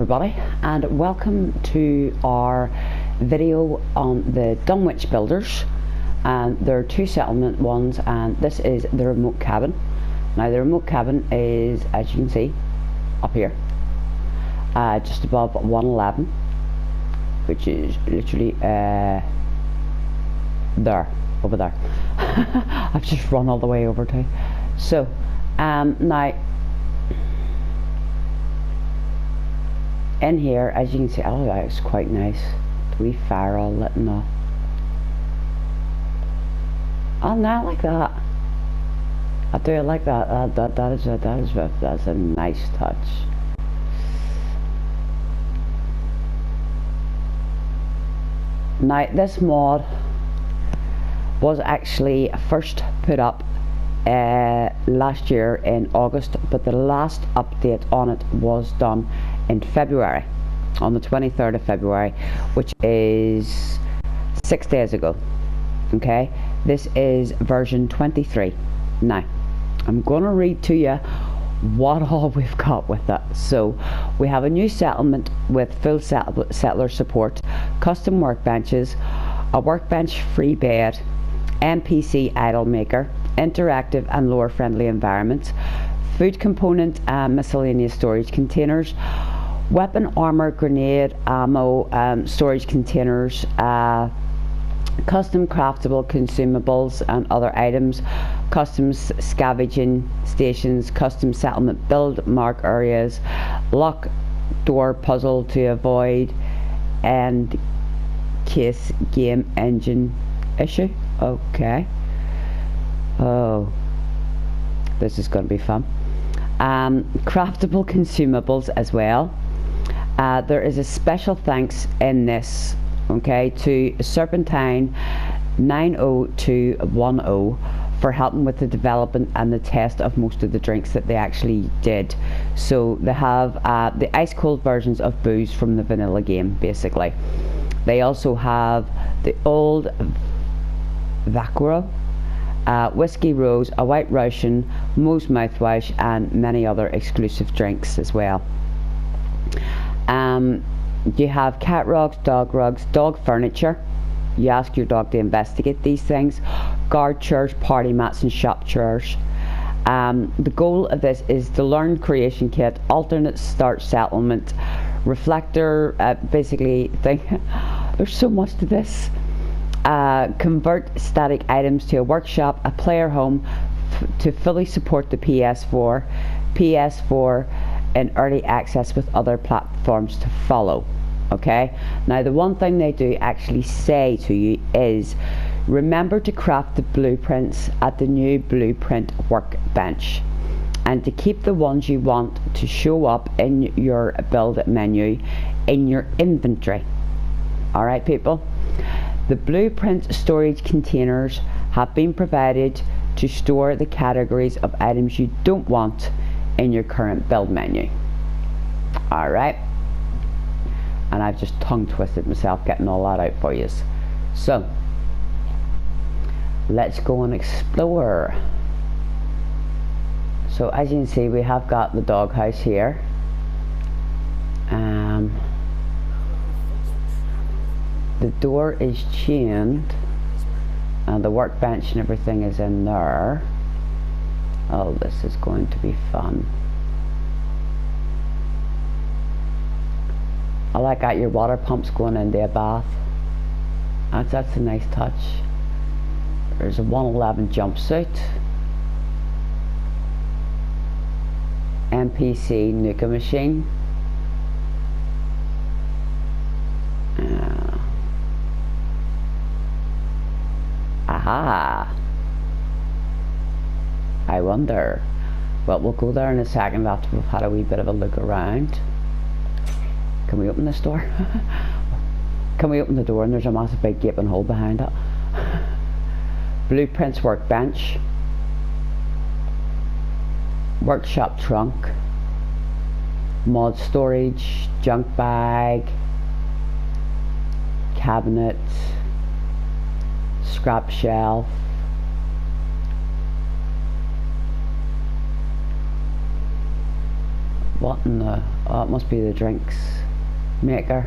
everybody, and welcome to our video on the Dunwich Builders. And there are two settlement ones, and this is the remote cabin. Now the remote cabin is, as you can see, up here, just above 111, which is literally there, over there. I've just run all the way over to. So now in here, as you can see, oh, it's quite nice. The wee fire all lit and all. Oh, not like that. I do like that. That's a nice touch. Now this mod was actually first put up last year in August, but the last update on it was done in February, on the 23rd of February, which is 6 days ago. Okay, this is version 23. Now I'm going to read to you what all we've got with it. So we have a new settlement with full settler support, custom workbenches, a workbench free bed, NPC idle maker, interactive and lower friendly environments, food component and miscellaneous storage containers, weapon, armor, grenade, ammo, storage containers, custom craftable consumables and other items, custom scavenging stations, custom settlement build mark areas, lock door puzzle to avoid end case game engine issue. Okay. Oh, this is going to be fun. Craftable consumables as well. There is a special thanks in this, okay, to Serpentine 90210 for helping with the development and the test of most of the drinks that they actually did. So they have the ice cold versions of booze from the vanilla game, basically. They also have the old Vaquero, Whiskey Rose, a White Russian, Moe's mouthwash, and many other exclusive drinks as well. You have cat rugs, dog furniture. You ask your dog to investigate these things. Guard chairs, party mats, and shop chairs. The goal of this is to learn creation kit, alternate start settlement, reflector, basically thing. There's so much to this. Convert static items to a workshop, a player home to fully support the PS4 in early access with other platforms to follow. Okay, now the one thing they do actually say to you is remember to craft the blueprints at the new blueprint workbench and to keep the ones you want to show up in your build menu in your inventory. Alright people, the blueprint storage containers have been provided to store the categories of items you don't want in your current build menu. Alright, and I've just tongue twisted myself getting all that out for you. So let's go and explore. So as you can see, we have got the doghouse here. The door is chained and the workbench and everything is in there. Oh, this is going to be fun. I like that your water pump's going into a bath. That's a nice touch. There's a 111 jumpsuit. NPC nuka machine. Aha! I wonder. Well, we'll go there in a second after we've had a wee bit of a look around. Can we open this door? Can we open the door and there's a massive big gaping hole behind it? Blueprints workbench. Workshop trunk. Mod storage. Junk bag. Cabinet. Scrap shelf. What in the... oh, it must be the drinks maker.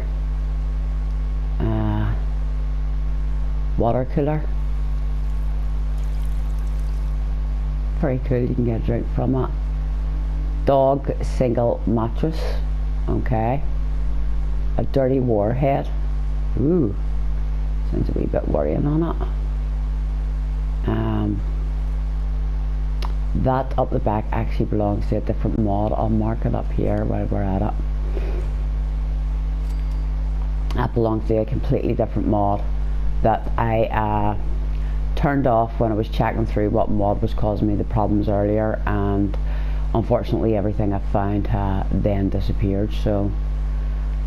Water cooler. Very cool, you can get a drink from it. Dog single mattress. Okay. A dirty warhead. Ooh. Sounds a wee bit worrying on it. That up the back actually belongs to a different mod. I'll mark it up here while we're at it. That belongs to a completely different mod that I turned off when I was checking through what mod was causing me the problems earlier, and unfortunately everything I found then disappeared. So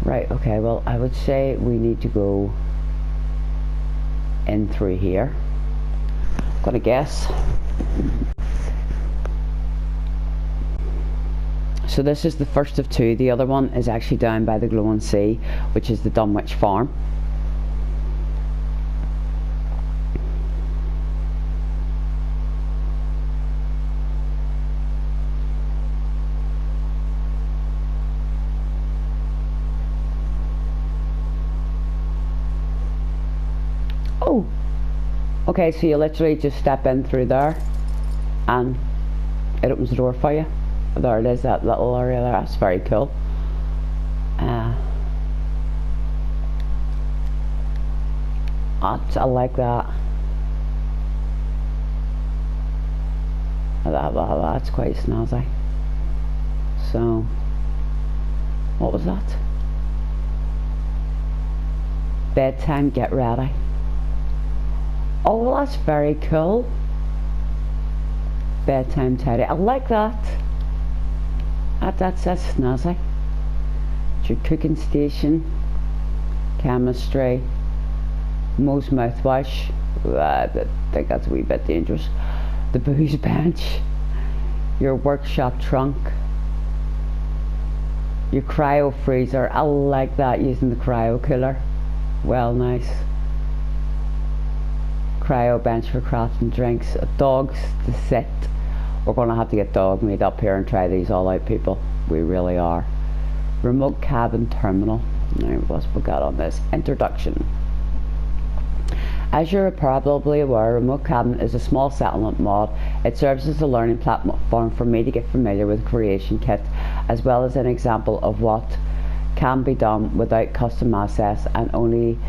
right, okay, well I would say we need to go in through here. I'm gonna guess. So this is the first of two. The other one is actually down by the glowing sea, which is the Dunwich farm. Oh, okay, so you literally just step in through there and it opens the door for you. There it is, that little area there. That's very cool. I like that. That's quite snazzy. So, what was that? Bedtime, get ready. Oh, well, that's very cool. Bedtime tidy. I like that. That's snazzy. It's your cooking station. Chemistry. Mo's mouthwash. I think that's a wee bit dangerous. The booze bench. Your workshop trunk. Your cryo freezer. I like that, using the cryo cooler. Well, nice. Cryo bench for crafting drinks. Dogs to sit. We're going to have to get dog meat up here and try these all out, people. We really are. Remote cabin terminal. Now, what's we got on this? Introduction. As you're probably aware, Remote Cabin is a small settlement mod. It serves as a learning platform for me to get familiar with Creation Kit, as well as an example of what can be done without custom assets and only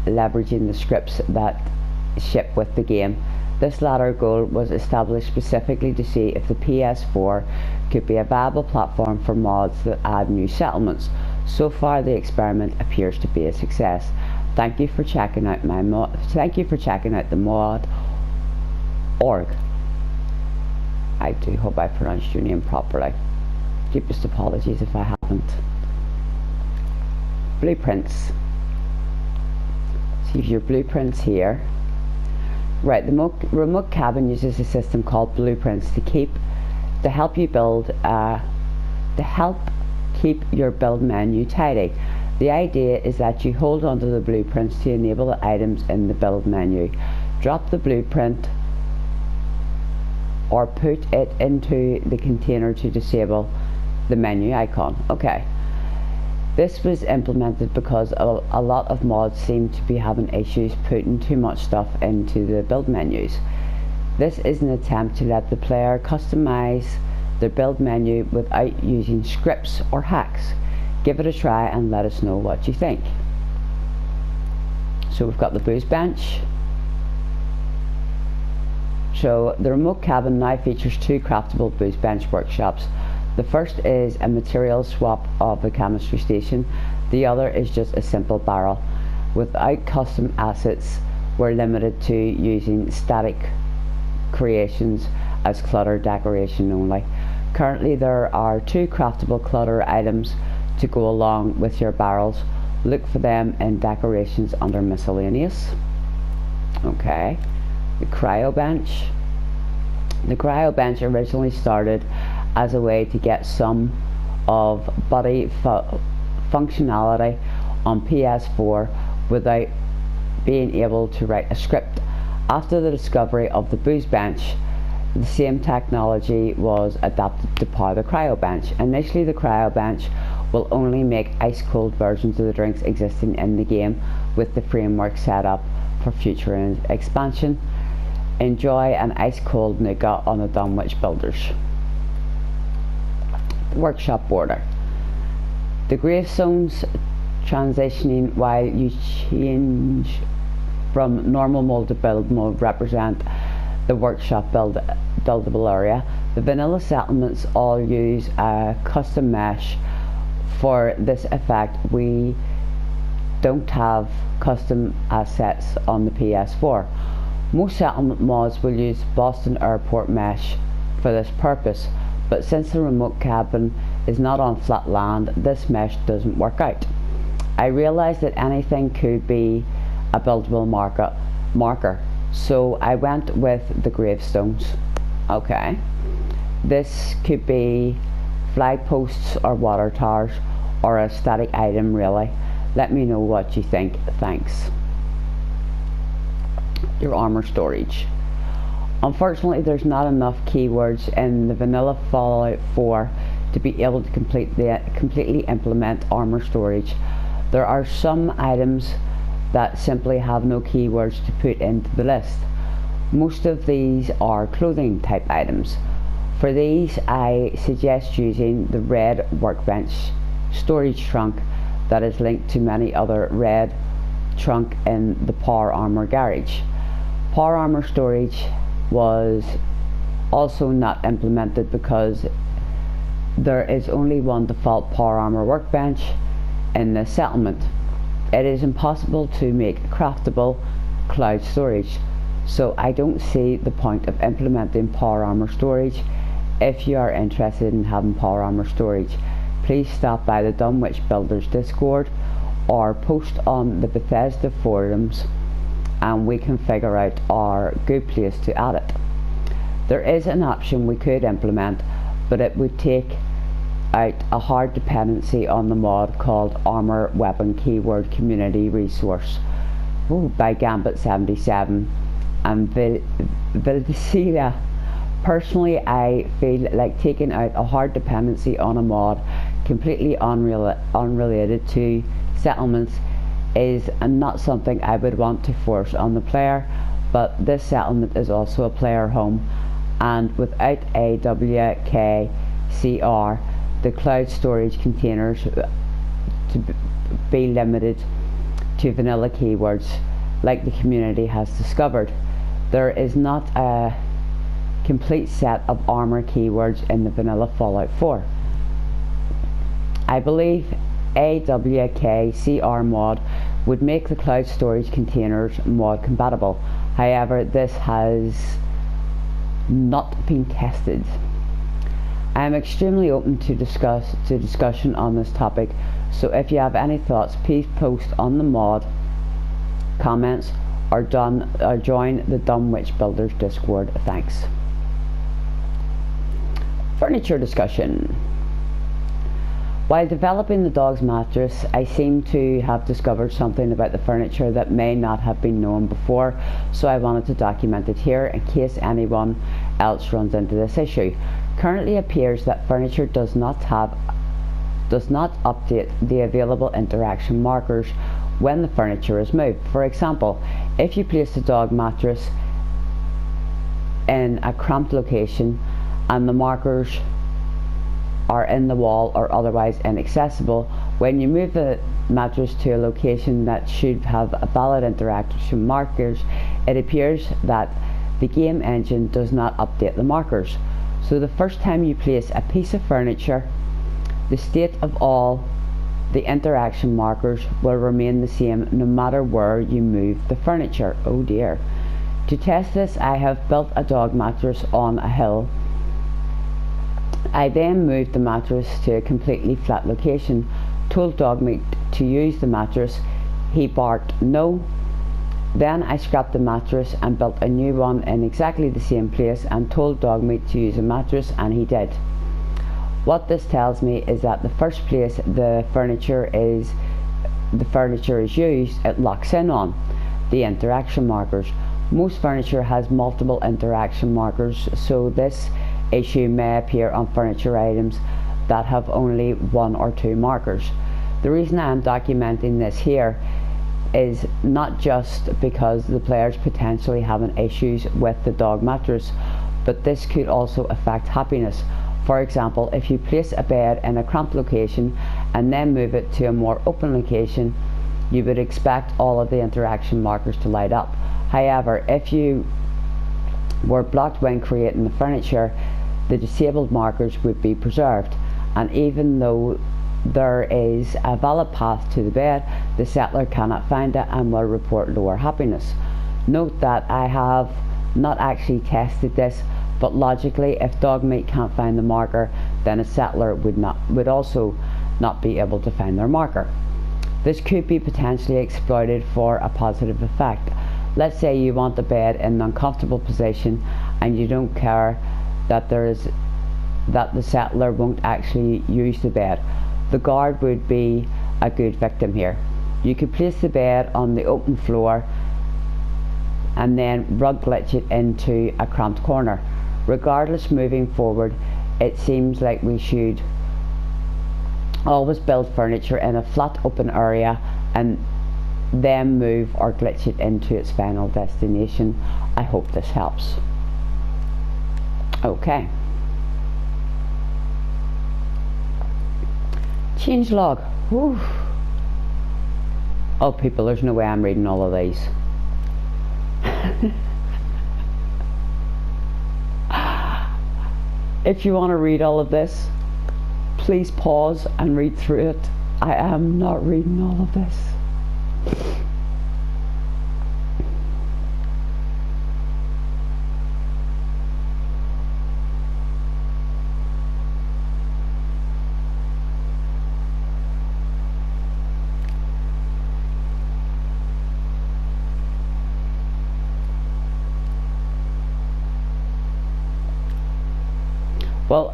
leveraging the scripts that ship with the game. This latter goal was established specifically to see if the PS4 could be a viable platform for mods that add new settlements. So far, the experiment appears to be a success. Thank you for checking out my mod. Thank you for checking out the mod org. I do hope I pronounced your name properly. Deepest apologies if I haven't. Blueprints. See your blueprints here. Right, the remote cabin uses a system called blueprints to help you build keep your build menu tidy. The idea is that you hold onto the blueprints to enable the items in the build menu. Drop the blueprint or put it into the container to disable the menu icon. Okay. This was implemented because a lot of mods seem to be having issues putting too much stuff into the build menus. This is an attempt to let the player customize their build menu without using scripts or hacks. Give it a try and let us know what you think. So we've got the booze bench. So the remote cabin now features two craftable booze bench workshops. The first is a material swap of the chemistry station. The other is just a simple barrel. Without custom assets, we're limited to using static creations as clutter decoration only. Currently there are two craftable clutter items to go along with your barrels. Look for them in decorations under miscellaneous. Okay, the cryo bench. The cryo bench originally started as a way to get some of buddy functionality on PS4 without being able to write a script. After the discovery of the booze bench, the same technology was adapted to power the cryo bench. Initially, the cryo bench will only make ice cold versions of the drinks existing in the game, with the framework set up for future expansion. Enjoy an ice cold nougat on the DunwichBuilders. Workshop border. The gravestones transitioning while you change from normal mode to build mode represent the workshop buildable area. The vanilla settlements all use a custom mesh. For this effect, we don't have custom assets on the PS4. Most settlement mods will use Boston Airport mesh for this purpose, but since the remote cabin is not on flat land, this mesh doesn't work out. I realized that anything could be a buildable marker, so I went with the gravestones. Okay, this could be flag posts or water towers, or a static item really. Let me know what you think. Thanks. Your armor storage. Unfortunately, there's not enough keywords in the vanilla Fallout 4 to be able to completely implement armor storage. There are some items that simply have no keywords to put into the list. Most of these are clothing type items. For these, I suggest using the red workbench storage trunk that is linked to many other red trunk in the power armor garage. Power armor storage was also not implemented because there is only one default power armor workbench in the settlement. It is impossible to make craftable cloud storage, so I don't see the point of implementing power armor storage. If you are interested in having power armor storage, please stop by the DunwichBuilders Discord or post on the Bethesda forums and we can figure out our good place to add it. There is an option we could implement, but it would take out a hard dependency on the mod called Armor Weapon Keyword Community Resource by Gambit77 and Vildicida. Personally, I feel like taking out a hard dependency on a mod completely unrelated to settlements is not something I would want to force on the player, but this settlement is also a player home, and without a WKCR, the cloud storage containers to be limited to vanilla keywords like the community has discovered. There is not a complete set of armor keywords in the vanilla Fallout 4. I believe AWKCR mod would make the cloud storage containers mod compatible. However, this has not been tested. I am extremely open to discussion on this topic, so if you have any thoughts, please post on the mod comments or join the DunwichBuilders Discord. Thanks. Furniture discussion. While developing the dog's mattress, I seem to have discovered something about the furniture that may not have been known before, so I wanted to document it here in case anyone else runs into this issue. Currently, it appears that furniture does not update the available interaction markers when the furniture is moved. For example, if you place the dog mattress in a cramped location and the markers are in the wall or otherwise inaccessible, when you move the mattress to a location that should have a valid interaction markers, it appears that the game engine does not update the markers. So the first time you place a piece of furniture, the state of all the interaction markers will remain the same no matter where you move the furniture. Oh dear. To test this, I have built a dog mattress on a hill. I then moved the mattress to a completely flat location, told Dogmeat to use the mattress. He barked no. Then I scrapped the mattress and built a new one in exactly the same place and told Dogmeat to use a mattress, and he did. What this tells me is that the first place the furniture is used, it locks in on the interaction markers. Most furniture has multiple interaction markers, so this issue may appear on furniture items that have only 1 or 2 markers. The reason I am documenting this here is not just because the players potentially having issues with the dog mattress, but this could also affect happiness. For example, if you place a bed in a cramped location and then move it to a more open location, you would expect all of the interaction markers to light up. However, if you were blocked when creating the furniture, the disabled markers would be preserved, and even though there is a valid path to the bed, the settler cannot find it and will report lower happiness. Note that I have not actually tested this, but logically, if dog meat can't find the marker, then a settler would also not be able to find their marker. This could be potentially exploited for a positive effect. Let's say you want the bed in an uncomfortable position and you don't care that the settler won't actually use the bed. The guard would be a good victim here. You could place the bed on the open floor and then rug glitch it into a cramped corner. Regardless, moving forward, it seems like we should always build furniture in a flat open area and then move or glitch it into its final destination. I hope this helps. Okay. Changelog. Whew. Oh people, there's no way I'm reading all of these. If you want to read all of this, please pause and read through it. I am not reading all of this. Well,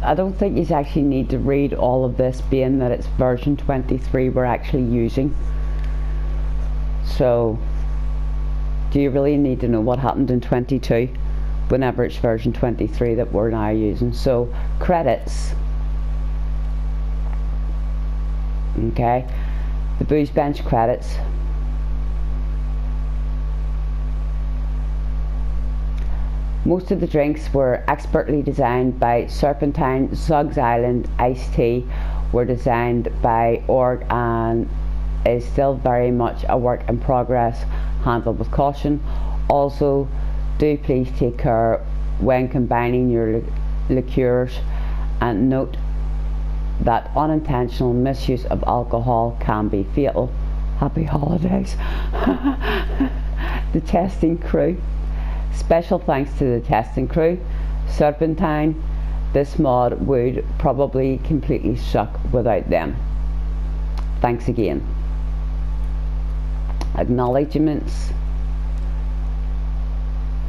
I don't think you actually need to read all of this, being that it's version 23 we're actually using. So, do you really need to know what happened in 22 whenever it's version 23 that we're now using? So, credits. Okay, the booze bench credits. Most of the drinks were expertly designed by Serpentine. Zug's Island iced tea were designed by Org and is still very much a work in progress, handled with caution. Also, do please take care when combining your liqueurs, and note that unintentional misuse of alcohol can be fatal. Happy holidays. The testing crew. Special thanks to the testing crew. Serpentine, this mod would probably completely suck without them. Thanks again. Acknowledgements.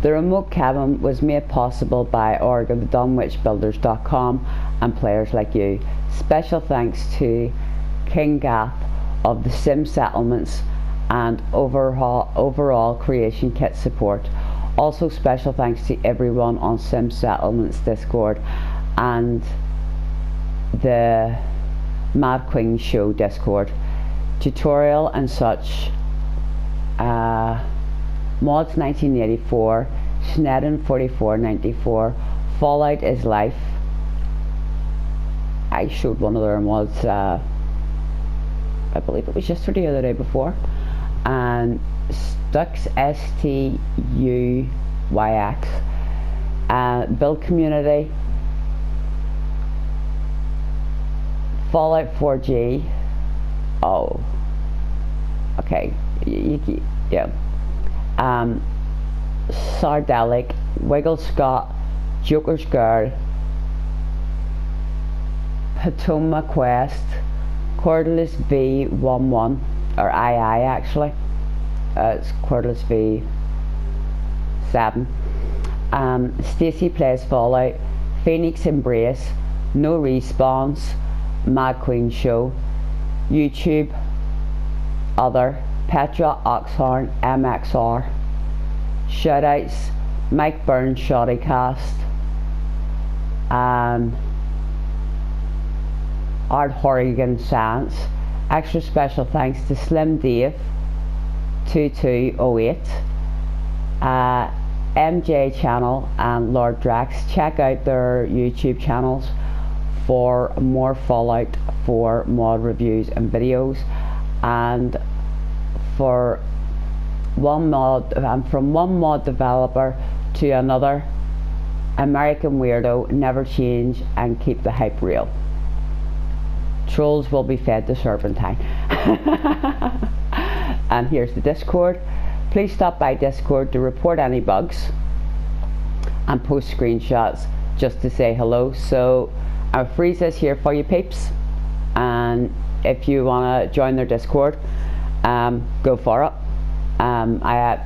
The remote cabin was made possible by org of DunwichBuilders.com and players like you. Special thanks to King Gath of the Sim Settlements and overall creation kit support. Also special thanks to everyone on Sim Settlements Discord and the Mad Queen Show Discord. Tutorial and such. Mods 1984, Snedden 4494, Fallout is Life. I showed one of their mods, I believe it was yesterday or the day before. And Stux STUYX, Build Community, Fallout 4G. Oh, okay, yeah. Sardelic, Wiggle Scott, Joker's Girl, Patoma Quest, Cordless V11, or II actually. It's Cordless V7. Stacy Plays Fallout, Phoenix Embrace, No Respawns, Mad Queen Show, YouTube, Other, Petra, Oxhorn, MXR, Shoutouts: Mike Burns, Shoddycast, and Art Horrigan Science. Extra special thanks to Slim Dave 2208, MJ Channel, and Lord Drax. Check out their YouTube channels for more Fallout 4 mod reviews and videos, and for one mod, from one mod developer to another, American weirdo, never change and keep the hype real. Trolls will be fed to Serpentine. And here's the Discord. Please stop by Discord to report any bugs and post screenshots just to say hello. So I'll freeze this here for you peeps, and if you want to join their Discord, go for it. I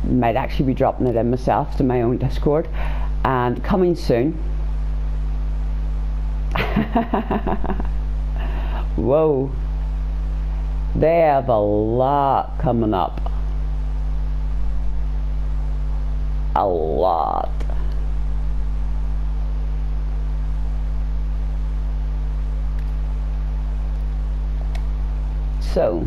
might actually be dropping it in myself to my own Discord, and coming soon. Whoa, they have a lot coming up, a lot. So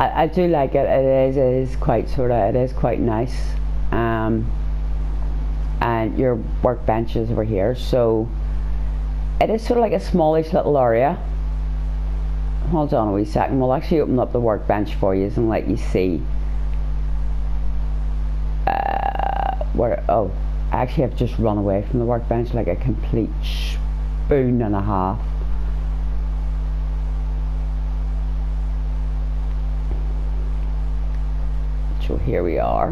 I do like it. It is quite nice. And your workbench is over here, so it is sort of like a smallish little area. Hold on a wee second, we'll actually open up the workbench for you and let you see where. Oh, I actually have just run away from the workbench like a complete spoon and a half. So here we are.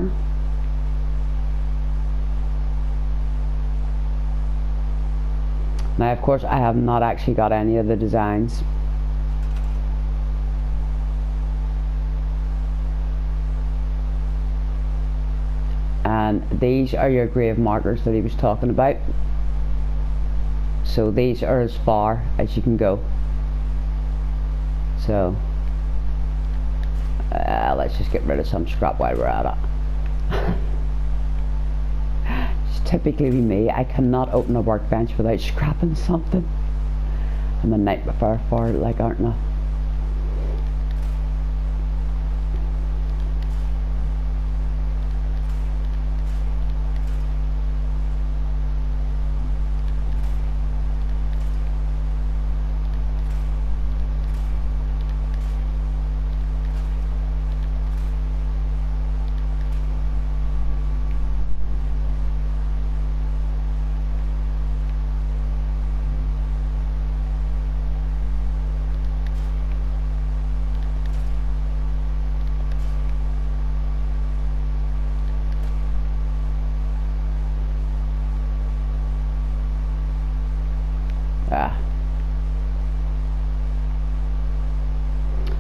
Now of course I have not actually got any of the designs. And these are your grave markers that he was talking about. So these are as far as you can go. So let's just get rid of some scrap while we're at it. It's typically me. I cannot open a workbench without scrapping something. I'm a nightmare for it, like, aren't I?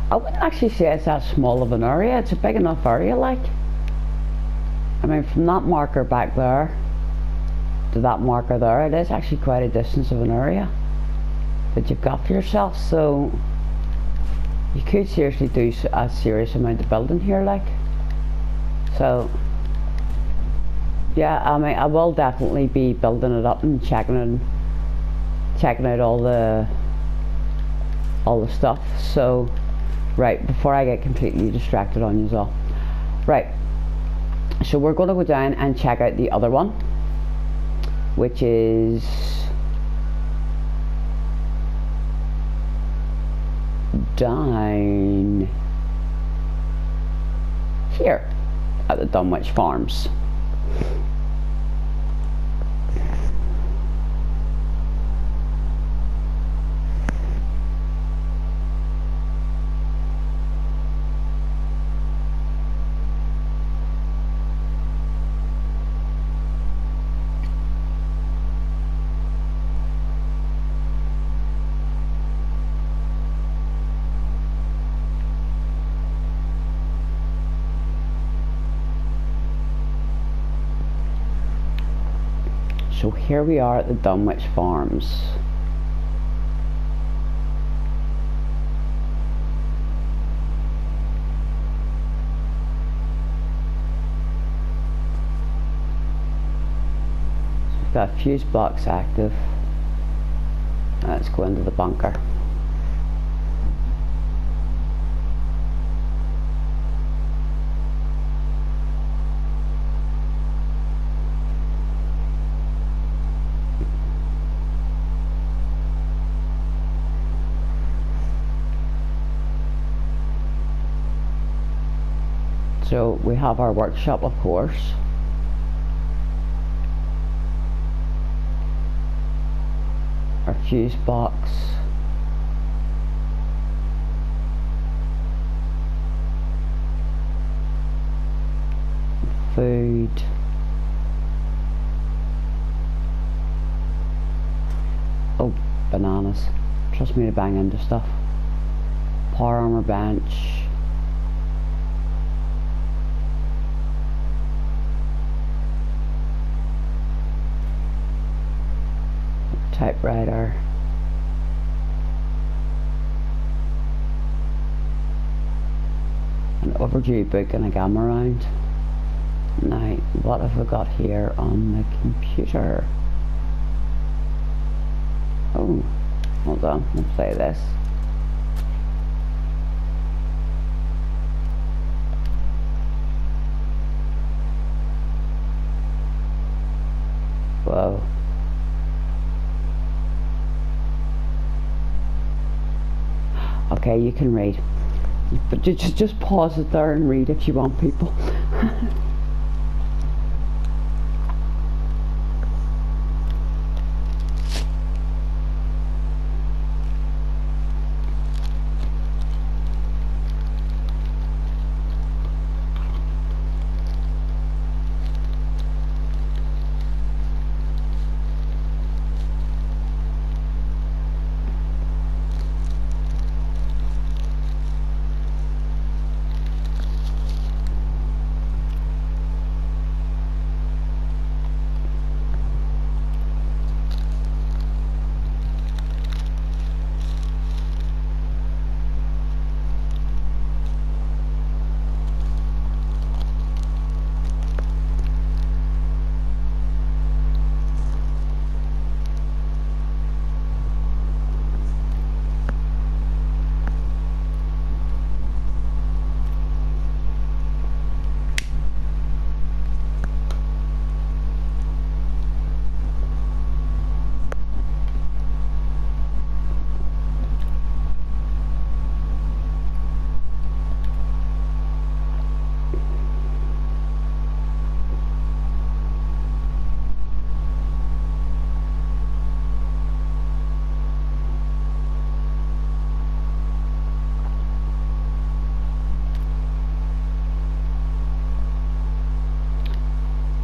I wouldn't actually say it's that small of an area. It's a big enough area, like. I mean, from that marker back there to that marker there, it is actually quite a distance of an area that you've got for yourself. So you could seriously do a serious amount of building here, like. So yeah, I mean, I will definitely be building it up and checking out all the stuff. So right, before I get completely distracted on you as well. Right, so we're going to go down and check out the other one, which is down here at the Dunwich Farms. So here we are at the Dunwich Farms. So we've got a fuse box active. Let's go into the bunker. So we have our workshop, of course. Our fuse box. Food. Oh, bananas. Trust me to bang into stuff. Power armor bench. Typewriter. An overdue book and a gamma round. Now, what have we got here on the computer? Oh, hold on, let's play this. Whoa. Okay, you can read, but just pause it there and read if you want, people.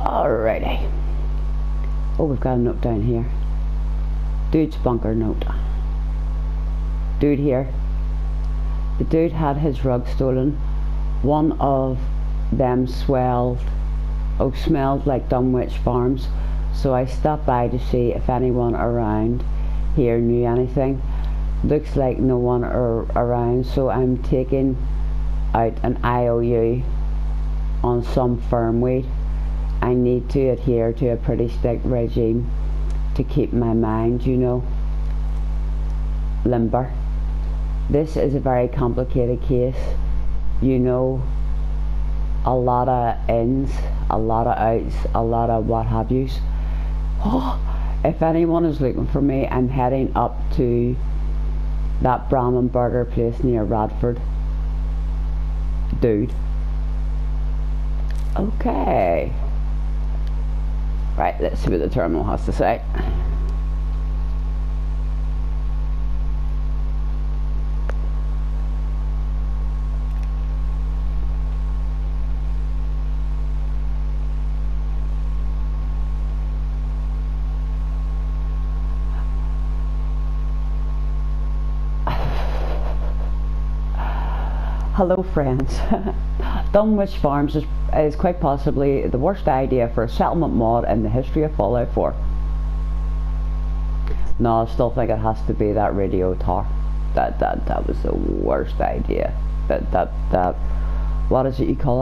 Alrighty. Oh, we've got a note down here. Dude's bunker note. Dude here. The dude had his rug stolen. One of them smelled like Dunwich Farms. So I stopped by to see if anyone around here knew anything. Looks like no one around, so I'm taking out an IOU on some firm weight. I need to adhere to a pretty strict regime to keep my mind, you know, limber. This is a very complicated case, you know, a lot of ins, a lot of outs, a lot of what have yous. Oh, if anyone is looking for me, I'm heading up to that Brahmin burger place near Radford. Dude. Okay. Right, let's see what the terminal has to say. Hello friends. Dunwich Farms is quite possibly the worst idea for a settlement mod in the history of Fallout 4. No, I still think it has to be that radio tower. That was the worst idea. That what is it you call it?